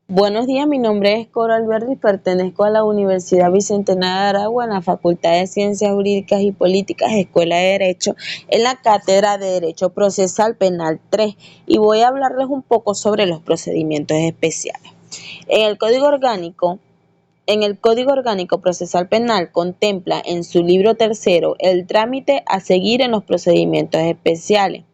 Buenos días, mi nombre es Cora Alberti, pertenezco a la Universidad Bicentenario de Aragua en la Facultad de Ciencias Jurídicas y Políticas, Escuela de Derecho, en la Cátedra de Derecho Procesal Penal 3, y voy a hablarles un poco sobre los procedimientos especiales. En el Código Orgánico, Procesal Penal contempla en su libro tercero el trámite a seguir en los procedimientos especiales.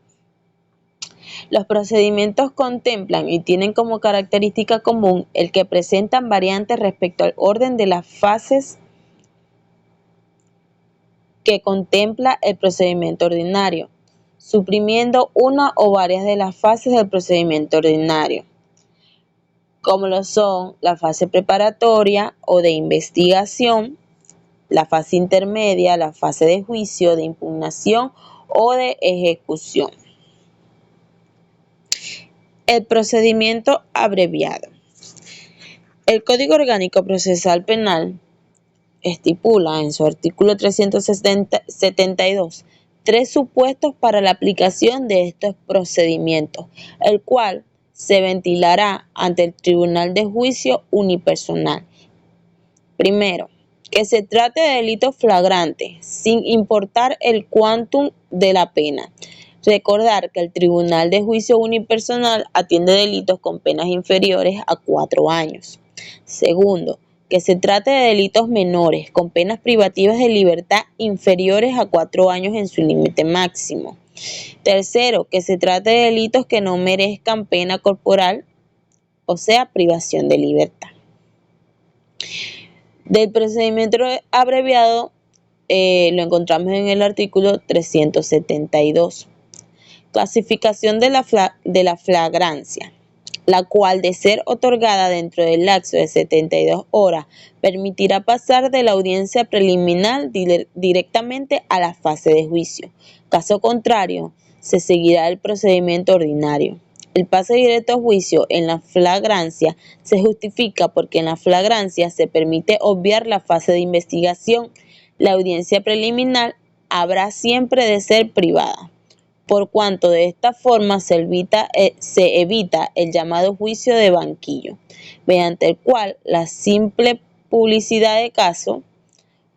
Los procedimientos contemplan y tienen como característica común el que presentan variantes respecto al orden de las fases que contempla el procedimiento ordinario, suprimiendo una o varias de las fases del procedimiento ordinario, como lo son la fase preparatoria o de investigación, la fase intermedia, la fase de juicio, de impugnación o de ejecución. El procedimiento abreviado. El Código Orgánico Procesal Penal estipula en su artículo 372 tres supuestos para la aplicación de estos procedimientos, el cual se ventilará ante el Tribunal de Juicio Unipersonal. Primero, que se trate de delitos flagrantes, sin importar el quantum de la pena. Recordar que el Tribunal de Juicio Unipersonal atiende delitos con penas inferiores a 4 años. Segundo, que se trate de delitos menores, con penas privativas de libertad inferiores a 4 años en su límite máximo. Tercero, que se trate de delitos que no merezcan pena corporal, o sea, privación de libertad. Del procedimiento abreviado lo encontramos en el artículo 372. Clasificación de la flagrancia, la cual, de ser otorgada dentro del lapso de 72 horas, permitirá pasar de la audiencia preliminar directamente a la fase de juicio. Caso contrario, se seguirá el procedimiento ordinario. El pase directo a juicio en la flagrancia se justifica porque en la flagrancia se permite obviar la fase de investigación. La audiencia preliminar habrá siempre de ser privada, por cuanto de esta forma se evita el llamado juicio de banquillo, mediante el cual la simple publicidad de caso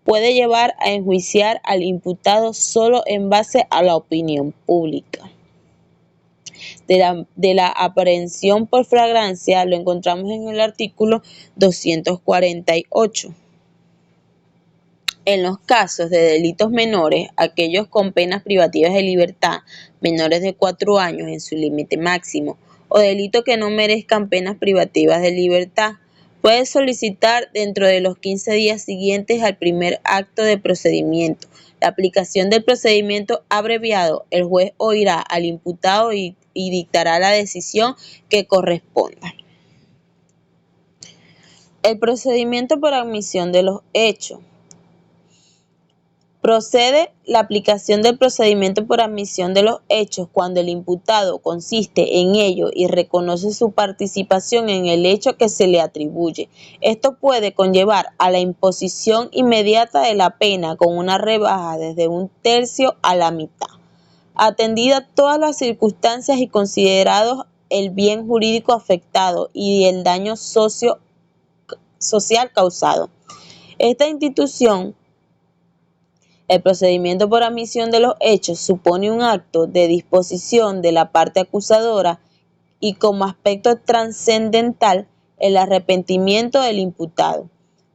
puede llevar a enjuiciar al imputado solo en base a la opinión pública. De la aprehensión por flagrancia lo encontramos en el artículo 248. En los casos de delitos menores, aquellos con penas privativas de libertad menores de 4 años en su límite máximo, o delitos que no merezcan penas privativas de libertad, puede solicitar dentro de los 15 días siguientes al primer acto de procedimiento la aplicación del procedimiento abreviado. El juez oirá al imputado y dictará la decisión que corresponda. El procedimiento por admisión de los hechos. Procede la aplicación del procedimiento por admisión de los hechos cuando el imputado consiste en ello y reconoce su participación en el hecho que se le atribuye. Esto puede conllevar a la imposición inmediata de la pena con una rebaja desde 1/3 a la mitad, atendidas todas las circunstancias y considerados el bien jurídico afectado y el daño social causado. Esta institución, el procedimiento por admisión de los hechos, supone un acto de disposición de la parte acusadora y como aspecto trascendental el arrepentimiento del imputado,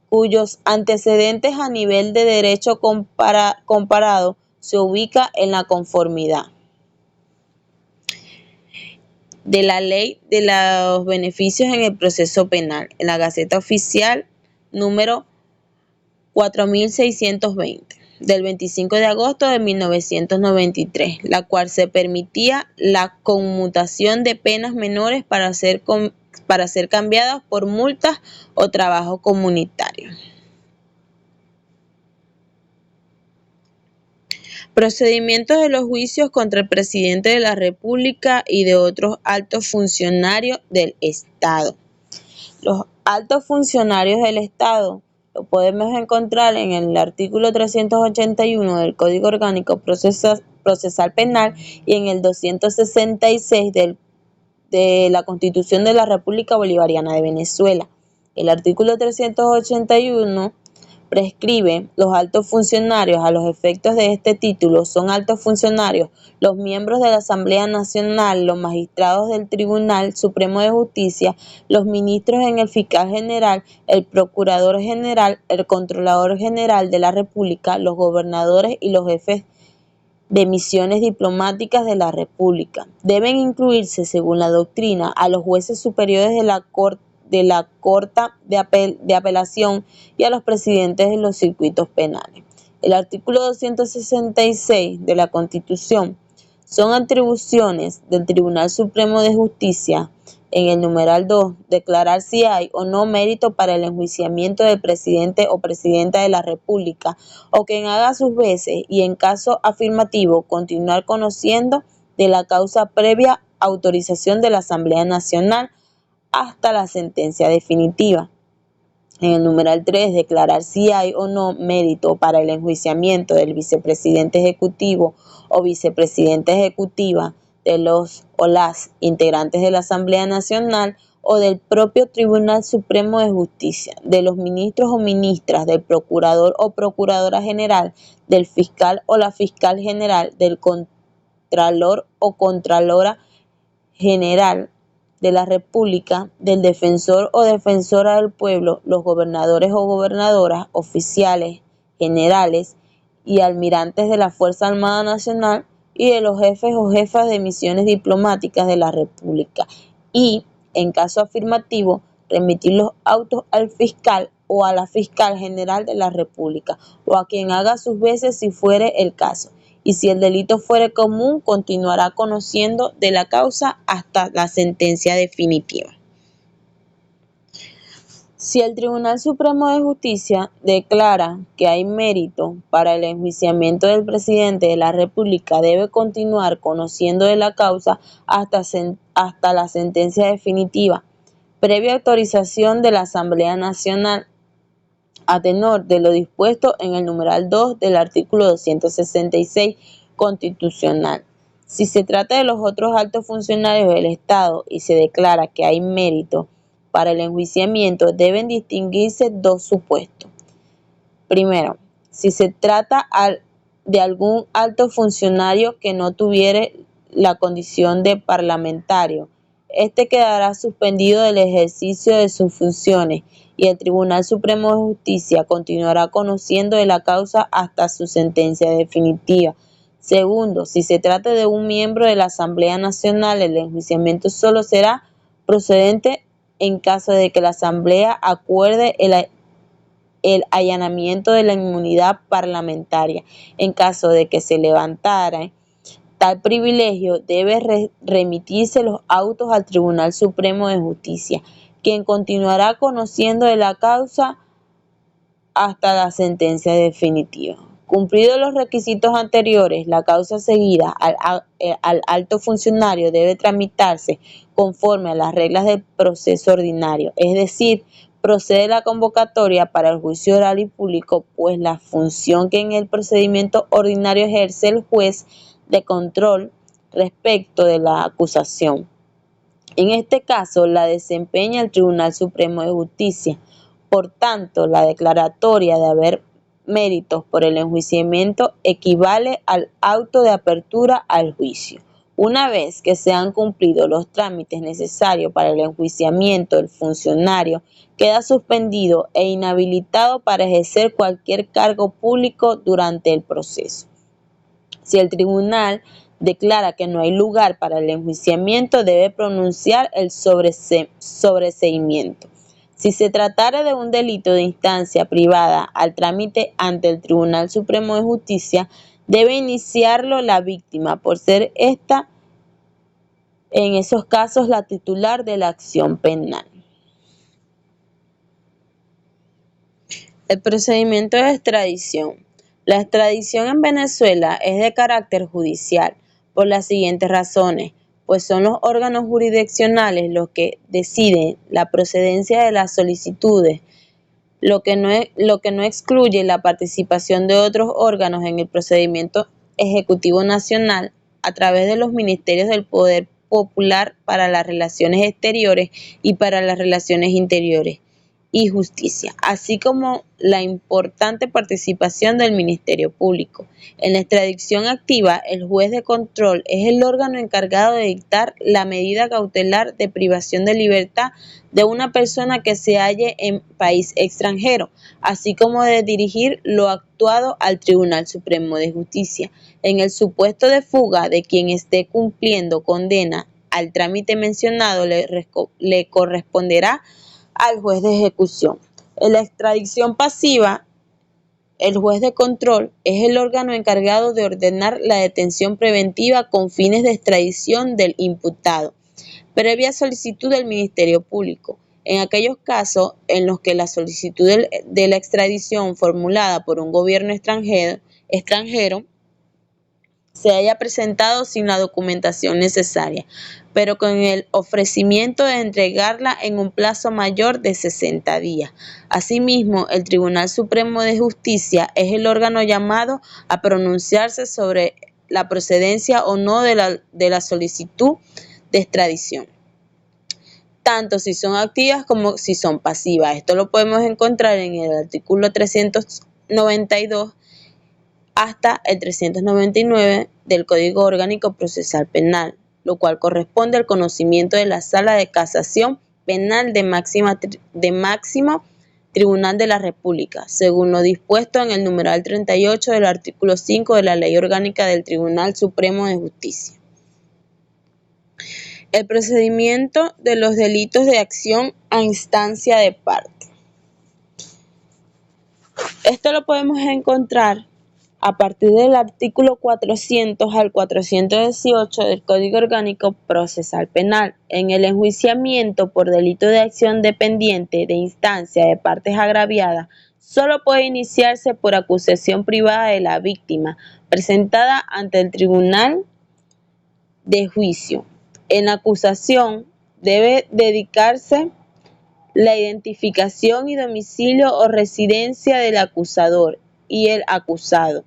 cuyos antecedentes a nivel de derecho comparado se ubica en la conformidad de la Ley de los Beneficios en el Proceso Penal, en la Gaceta Oficial número 4620. Del 25 de agosto de 1993, la cual se permitía la conmutación de penas menores para ser cambiadas por multas o trabajo comunitario. Procedimientos de los juicios contra el presidente de la República y de otros altos funcionarios del Estado. Los altos funcionarios del Estado lo podemos encontrar en el artículo 381 del Código Orgánico Procesal Penal y en el 266 del de la Constitución de la República Bolivariana de Venezuela. El artículo 381 prescribe los altos funcionarios. A los efectos de este título son altos funcionarios los miembros de la Asamblea Nacional, los magistrados del Tribunal Supremo de Justicia, los ministros en el Fiscal General, el Procurador General, el Controlador General de la República, los gobernadores y los jefes de misiones diplomáticas de la República. Deben incluirse, según la doctrina, a los jueces superiores de la Corte de Apelación y a los presidentes de los circuitos penales. El artículo 266 de la Constitución son atribuciones del Tribunal Supremo de Justicia, en el numeral 2, declarar si hay o no mérito para el enjuiciamiento del presidente o presidenta de la República o quien haga sus veces y, en caso afirmativo, continuar conociendo de la causa previa autorización de la Asamblea Nacional hasta la sentencia definitiva. En el numeral 3, declarar si hay o no mérito para el enjuiciamiento del vicepresidente ejecutivo o vicepresidenta ejecutiva, de los o las integrantes de la Asamblea Nacional o del propio Tribunal Supremo de Justicia, de los ministros o ministras, del procurador o procuradora general, del fiscal o la fiscal general, del contralor o contralora general de la República, del defensor o defensora del pueblo, los gobernadores o gobernadoras, oficiales generales y almirantes de la Fuerza Armada Nacional y de los jefes o jefas de misiones diplomáticas de la República, y, en caso afirmativo, remitir los autos al fiscal o a la fiscal general de la República o a quien haga sus veces si fuere el caso. Y si el delito fuere común, continuará conociendo de la causa hasta la sentencia definitiva. Si el Tribunal Supremo de Justicia declara que hay mérito para el enjuiciamiento del presidente de la República, debe continuar conociendo de la causa hasta la sentencia definitiva, previa autorización de la Asamblea Nacional, a tenor de lo dispuesto en el numeral 2 del artículo 266 constitucional. Si se trata de los otros altos funcionarios del Estado y se declara que hay mérito para el enjuiciamiento, deben distinguirse dos supuestos. Primero, si se trata de algún alto funcionario que no tuviere la condición de parlamentario, este quedará suspendido del ejercicio de sus funciones y el Tribunal Supremo de Justicia continuará conociendo de la causa hasta su sentencia definitiva. Segundo, si se trata de un miembro de la Asamblea Nacional, el enjuiciamiento solo será procedente en caso de que la Asamblea acuerde el allanamiento de la inmunidad parlamentaria. En caso de que se levantara tal privilegio, debe remitirse los autos al Tribunal Supremo de Justicia, quien continuará conociendo de la causa hasta la sentencia definitiva. Cumplidos los requisitos anteriores, la causa seguida al alto funcionario debe tramitarse conforme a las reglas del proceso ordinario, es decir, procede la convocatoria para el juicio oral y público, pues la función que en el procedimiento ordinario ejerce el juez de control respecto de la acusación. En este caso, la desempeña el Tribunal Supremo de Justicia. Por tanto, la declaratoria de haber méritos por el enjuiciamiento equivale al auto de apertura al juicio. Una vez que se han cumplido los trámites necesarios para el enjuiciamiento, el funcionario queda suspendido e inhabilitado para ejercer cualquier cargo público durante el proceso. Si el tribunal declara que no hay lugar para el enjuiciamiento, debe pronunciar el sobreseimiento. Si se tratara de un delito de instancia privada al trámite ante el Tribunal Supremo de Justicia, debe iniciarlo la víctima, por ser esta en esos casos la titular de la acción penal. El procedimiento de extradición. La extradición en Venezuela es de carácter judicial por las siguientes razones, pues son los órganos jurisdiccionales los que deciden la procedencia de las solicitudes, lo que no excluye la participación de otros órganos en el procedimiento ejecutivo nacional a través de los ministerios del Poder popular para las relaciones exteriores y para las relaciones interiores y justicia, así como la importante participación del Ministerio Público. En la extradición activa, el juez de control es el órgano encargado de dictar la medida cautelar de privación de libertad de una persona que se halle en país extranjero, así como de dirigir lo actuado al Tribunal Supremo de Justicia. En el supuesto de fuga de quien esté cumpliendo condena al trámite mencionado, le corresponderá al juez de ejecución. En la extradición pasiva, el juez de control es el órgano encargado de ordenar la detención preventiva con fines de extradición del imputado, previa solicitud del Ministerio Público. En aquellos casos en los que la solicitud de la extradición formulada por un gobierno extranjero se haya presentado sin la documentación necesaria, pero con el ofrecimiento de entregarla en un plazo mayor de 60 días. Asimismo, el Tribunal Supremo de Justicia es el órgano llamado a pronunciarse sobre la procedencia o no de la solicitud de extradición, tanto si son activas como si son pasivas. Esto lo podemos encontrar en el artículo 392 hasta el 399 del Código Orgánico Procesal Penal, lo cual corresponde al conocimiento de la Sala de Casación Penal de máximo Tribunal de la República, según lo dispuesto en el numeral 38 del artículo 5 de la Ley Orgánica del Tribunal Supremo de Justicia. El procedimiento de los delitos de acción a instancia de parte. Esto lo podemos encontrar a partir del artículo 400 al 418 del Código Orgánico Procesal Penal. En el enjuiciamiento por delito de acción dependiente de instancia de partes agraviadas, solo puede iniciarse por acusación privada de la víctima, presentada ante el tribunal de juicio. En la acusación debe dedicarse la identificación y domicilio o residencia del acusador y el acusado,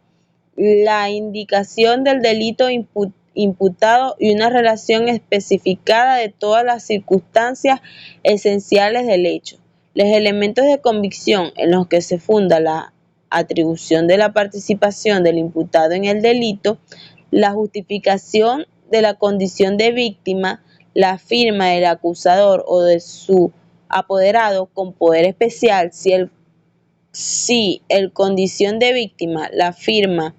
la indicación del delito imputado y una relación especificada de todas las circunstancias esenciales del hecho. Los elementos de convicción en los que se funda la atribución de la participación del imputado en el delito, la justificación de la condición de víctima, la firma del acusador o de su apoderado con poder especial, si el condición de víctima, la firma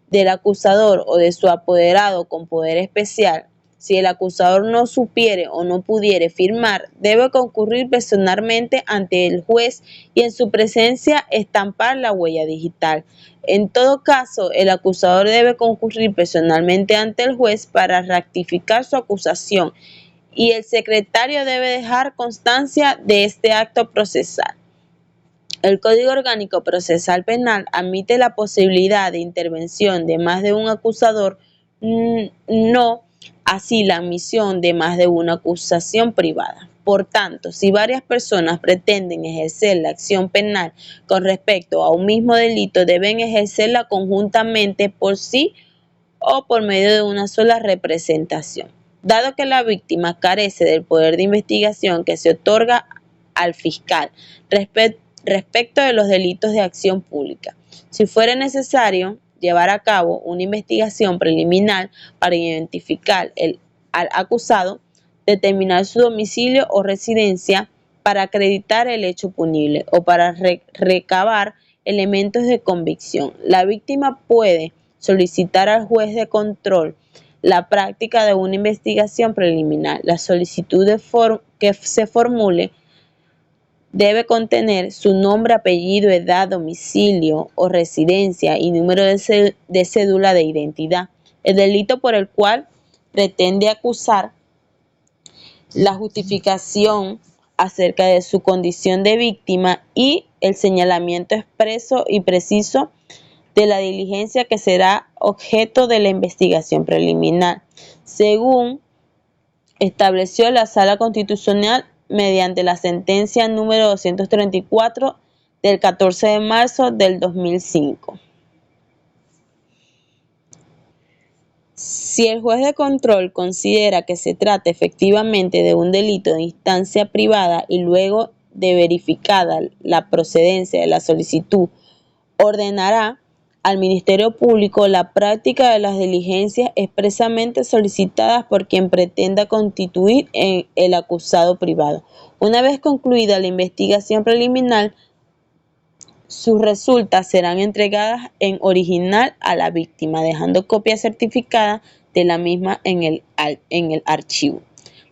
del acusador o de su apoderado con poder especial, si el acusador no supiere o no pudiere firmar, debe concurrir personalmente ante el juez y en su presencia estampar la huella digital. En todo caso, el acusador debe concurrir personalmente ante el juez para ratificar su acusación y el secretario debe dejar constancia de este acto procesal. El Código Orgánico Procesal Penal admite la posibilidad de intervención de más de un acusador, no así la admisión de más de una acusación privada. Por tanto, si varias personas pretenden ejercer la acción penal con respecto a un mismo delito, deben ejercerla conjuntamente por sí o por medio de una sola representación. Dado que la víctima carece del poder de investigación que se otorga al fiscal respecto de los delitos de acción pública, si fuera necesario llevar a cabo una investigación preliminar para identificar al acusado, determinar su domicilio o residencia para acreditar el hecho punible o para recabar elementos de convicción. La víctima puede solicitar al juez de control la práctica de una investigación preliminar. La solicitud que se formule debe contener su nombre, apellido, edad, domicilio o residencia y número de cédula de identidad, el delito por el cual pretende acusar, la justificación acerca de su condición de víctima y el señalamiento expreso y preciso de la diligencia que será objeto de la investigación preliminar, según estableció la Sala Constitucional mediante la sentencia número 234 del 14 de marzo del 2005. Si el juez de control considera que se trata efectivamente de un delito de instancia privada y luego de verificada la procedencia de la solicitud, ordenará al Ministerio Público la práctica de las diligencias expresamente solicitadas por quien pretenda constituir en el acusado privado. Una vez concluida la investigación preliminar, sus resultas serán entregadas en original a la víctima, dejando copia certificada de la misma en el archivo.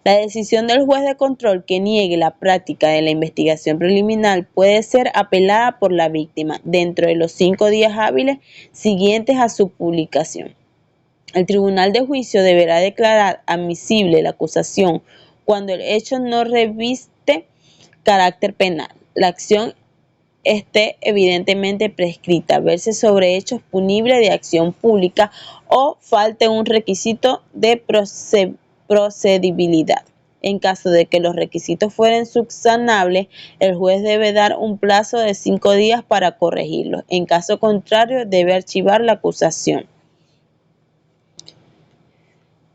La decisión del juez de control que niegue la práctica de la investigación preliminar puede ser apelada por la víctima dentro de los 5 días hábiles siguientes a su publicación. El tribunal de juicio deberá declarar admisible la acusación cuando el hecho no reviste carácter penal. La acción esté evidentemente prescrita, verse sobre hechos punibles de acción pública o falte un requisito de procedibilidad. En caso de que los requisitos fueren subsanables, el juez debe dar un plazo de 5 días para corregirlos. En caso contrario, debe archivar la acusación.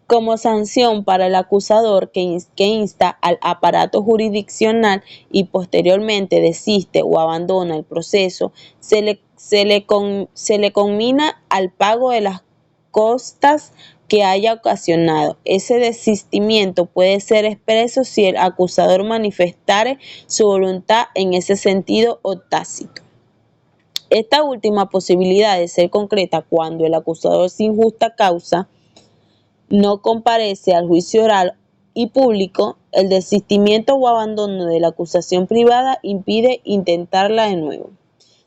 Como sanción para el acusador que insta al aparato jurisdiccional y posteriormente desiste o abandona el proceso, se le conmina al pago de las costas que haya ocasionado. Ese desistimiento puede ser expreso si el acusador manifestare su voluntad en ese sentido o tácito. Esta última posibilidad de ser concreta cuando el acusador sin justa causa no comparece al juicio oral y público, el desistimiento o abandono de la acusación privada impide intentarla de nuevo.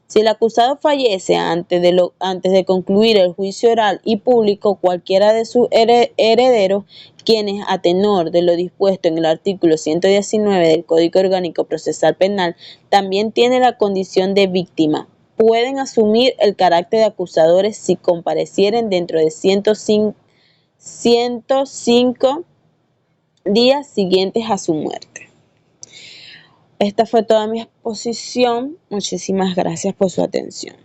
Si el acusado fallece antes de concluir el juicio oral y público, cualquiera de sus herederos, quienes a tenor de lo dispuesto en el artículo 119 del Código Orgánico Procesal Penal, también tiene la condición de víctima, pueden asumir el carácter de acusadores si comparecieren dentro de 105 días siguientes a su muerte. Esta fue toda mi exposición. Muchísimas gracias por su atención.